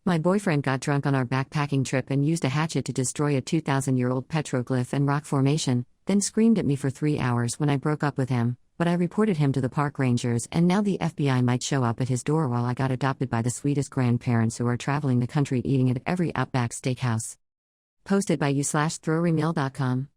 My boyfriend got drunk on our backpacking trip and used a hatchet to destroy a 2,000-year-old petroglyph and rock formation, then screamed at me for 3 hours when I broke up with him, but I reported him to the park rangers and now the FBI might show up at his door while I got adopted by the sweetest grandparents who are traveling the country eating at every Outback Steakhouse. Posted by you/throwremail.com.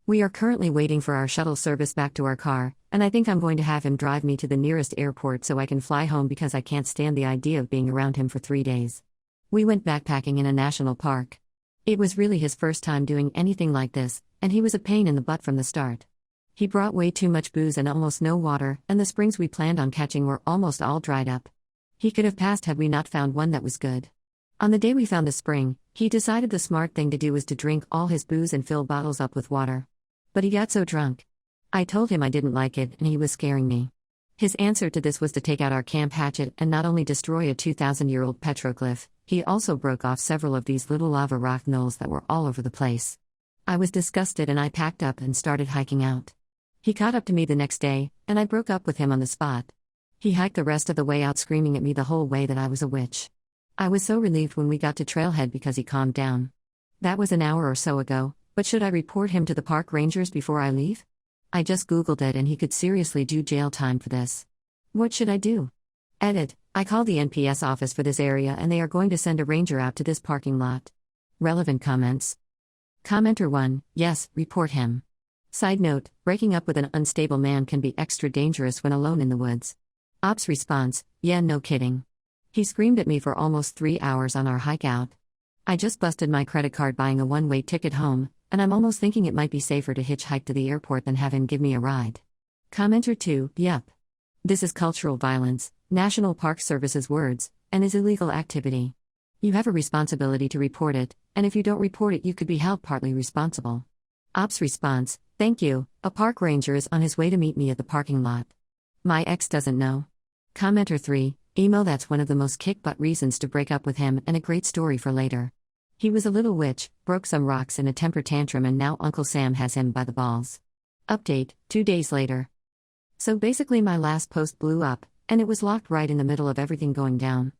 We are currently waiting for our shuttle service back to our car, and I think I'm going to have him drive me to the nearest airport so I can fly home because I can't stand the idea of being around him for 3 days. We went backpacking in a national park. It was really his first time doing anything like this, and he was a pain in the butt from the start. He brought way too much booze and almost no water, and the springs we planned on catching were almost all dried up. He could have passed had we not found one that was good. On the day we found the spring, he decided the smart thing to do was to drink all his booze and fill bottles up with water. But he got so drunk. I told him I didn't like it and he was scaring me. His answer to this was to take out our camp hatchet and not only destroy a 2,000-year-old petroglyph, he also broke off several of these little lava rock knolls that were all over the place. I was disgusted and I packed up and started hiking out. He caught up to me the next day, and I broke up with him on the spot. He hiked the rest of the way out screaming at me the whole way that I was a witch. I was so relieved when we got to Trailhead because he calmed down. That was an hour or so ago, but should I report him to the park rangers before I leave? I just Googled it and he could seriously do jail time for this. What should I do? Edit. I called the NPS office for this area and they are going to send a ranger out to this parking lot. Relevant comments. Commenter 1, yes, report him. Side note, breaking up with an unstable man can be extra dangerous when alone in the woods. Ops response, yeah, no kidding. He screamed at me for almost 3 hours on our hike out. I just busted my credit card buying a one-way ticket home, and I'm almost thinking it might be safer to hitchhike to the airport than have him give me a ride. Commenter 2, yup. This is cultural violence, National Park Service's words, and is illegal activity. You have a responsibility to report it, and if you don't report it you could be held partly responsible. Ops response, thank you, a park ranger is on his way to meet me at the parking lot. My ex doesn't know. Commenter 3, emo that's one of the most kick-butt reasons to break up with him and a great story for later. He was a little witch, broke some rocks in a temper tantrum and now Uncle Sam has him by the balls. Update, 2 days later. So basically my last post blew up, and it was locked right in the middle of everything going down.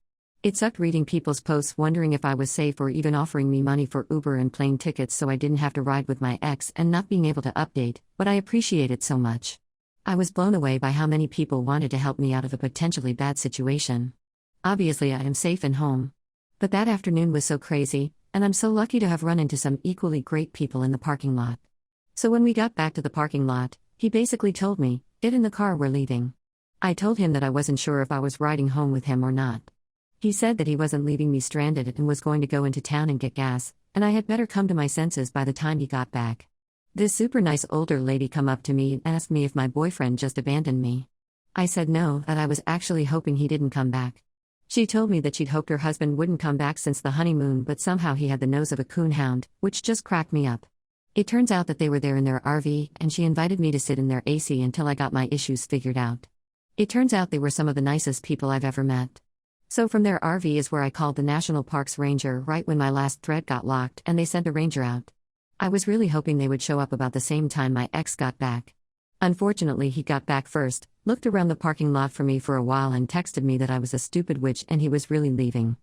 It sucked reading people's posts wondering if I was safe or even offering me money for Uber and plane tickets so I didn't have to ride with my ex and not being able to update, but I appreciate it so much. I was blown away by how many people wanted to help me out of a potentially bad situation. Obviously I am safe and home. But that afternoon was so crazy, and I'm so lucky to have run into some equally great people in the parking lot. So when we got back to the parking lot, he basically told me, get in the car, we're leaving. I told him that I wasn't sure if I was riding home with him or not. He said that he wasn't leaving me stranded and was going to go into town and get gas, and I had better come to my senses by the time he got back. This super nice older lady come up to me and asked me if my boyfriend just abandoned me. I said no, that I was actually hoping he didn't come back. She told me that she'd hoped her husband wouldn't come back since the honeymoon, but somehow he had the nose of a coonhound, which just cracked me up. It turns out that they were there in their RV, and she invited me to sit in their AC until I got my issues figured out. It turns out they were some of the nicest people I've ever met. So from their RV is where I called the National Parks Ranger right when my last thread got locked and they sent a ranger out. I was really hoping they would show up about the same time my ex got back. Unfortunately he got back first, looked around the parking lot for me for a while and texted me that I was a stupid witch and he was really leaving.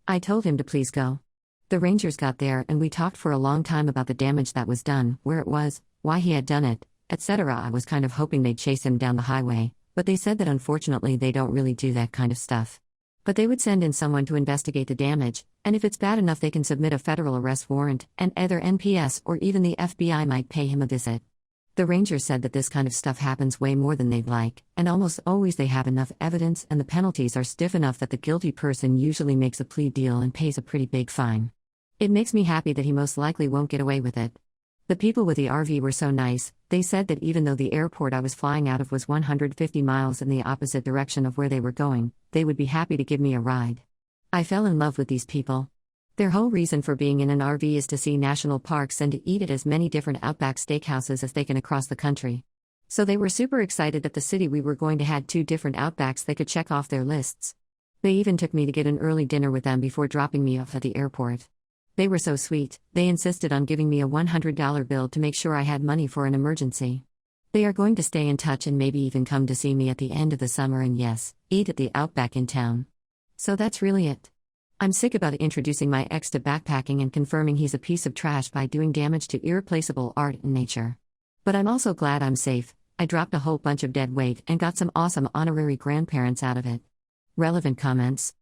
I told him to please go. The rangers got there and we talked for a long time about the damage that was done, where it was, why he had done it, etc. I was kind of hoping they'd chase him down the highway, but they said that unfortunately they don't really do that kind of stuff. But they would send in someone to investigate the damage, and if it's bad enough they can submit a federal arrest warrant, and either NPS or even the FBI might pay him a visit. The ranger said that this kind of stuff happens way more than they'd like, and almost always they have enough evidence and the penalties are stiff enough that the guilty person usually makes a plea deal and pays a pretty big fine. It makes me happy that he most likely won't get away with it. The people with the RV were so nice. They said that even though the airport I was flying out of was 150 miles in the opposite direction of where they were going, they would be happy to give me a ride. I fell in love with these people. Their whole reason for being in an RV is to see national parks and to eat at as many different Outback Steakhouses as they can across the country. So they were super excited that the city we were going to had 2 different Outbacks they could check off their lists. They even took me to get an early dinner with them before dropping me off at the airport. They were so sweet, they insisted on giving me a $100 bill to make sure I had money for an emergency. They are going to stay in touch and maybe even come to see me at the end of the summer and yes, eat at the Outback in town. So that's really it. I'm sick about introducing my ex to backpacking and confirming he's a piece of trash by doing damage to irreplaceable art and nature. But I'm also glad I'm safe. I dropped a whole bunch of dead weight and got some awesome honorary grandparents out of it. Relevant comments.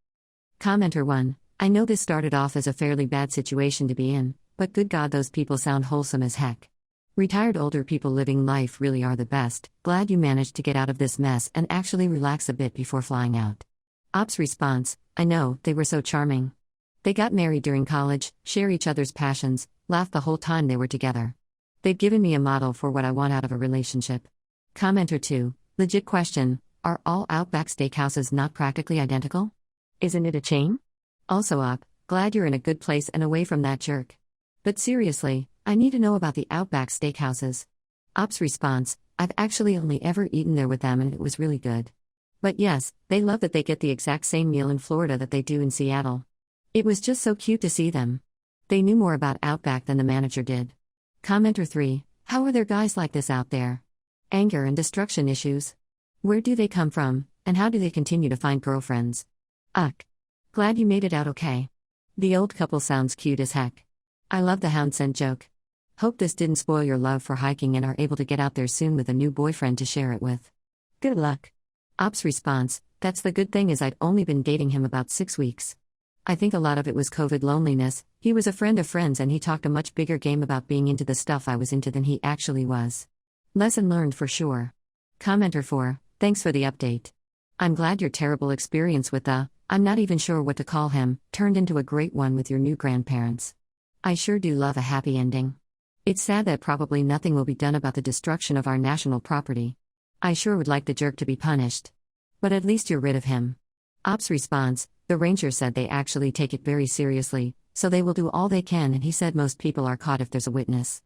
Commenter 1. I know this started off as a fairly bad situation to be in, but good God, those people sound wholesome as heck. Retired older people living life really are the best. Glad you managed to get out of this mess and actually relax a bit before flying out. Ops response. I know, they were so charming. They got married during college, share each other's passions, laugh the whole time they were together. They've given me a model for what I want out of a relationship. Commenter 2. Legit question. Are all Outback Steakhouses not practically identical? Isn't it a chain? Also glad you're in a good place and away from that jerk. But seriously, I need to know about the Outback Steakhouses. Ops response. I've actually only ever eaten there with them and it was really good. But yes, they love that they get the exact same meal in Florida that they do in Seattle. It was just so cute to see them. They knew more about Outback than the manager did. Commenter 3. How are there guys like this out there? Anger and destruction issues. Where do they come from, and how do they continue to find girlfriends? Glad you made it out okay. The old couple sounds cute as heck. I love the hound scent joke. Hope this didn't spoil your love for hiking and are able to get out there soon with a new boyfriend to share it with. Good luck. Ops response. That's the good thing is I'd only been dating him about 6 weeks. I think a lot of it was COVID loneliness. He was a friend of friends and he talked a much bigger game about being into the stuff I was into than he actually was. Lesson learned for sure. Commenter 4. Thanks for the update. I'm glad your terrible experience with I'm not even sure what to call him, turned into a great one with your new grandparents. I sure do love a happy ending. It's sad that probably nothing will be done about the destruction of our national property. I sure would like the jerk to be punished. But at least you're rid of him. Ops response. The ranger said they actually take it very seriously, so they will do all they can and he said most people are caught if there's a witness.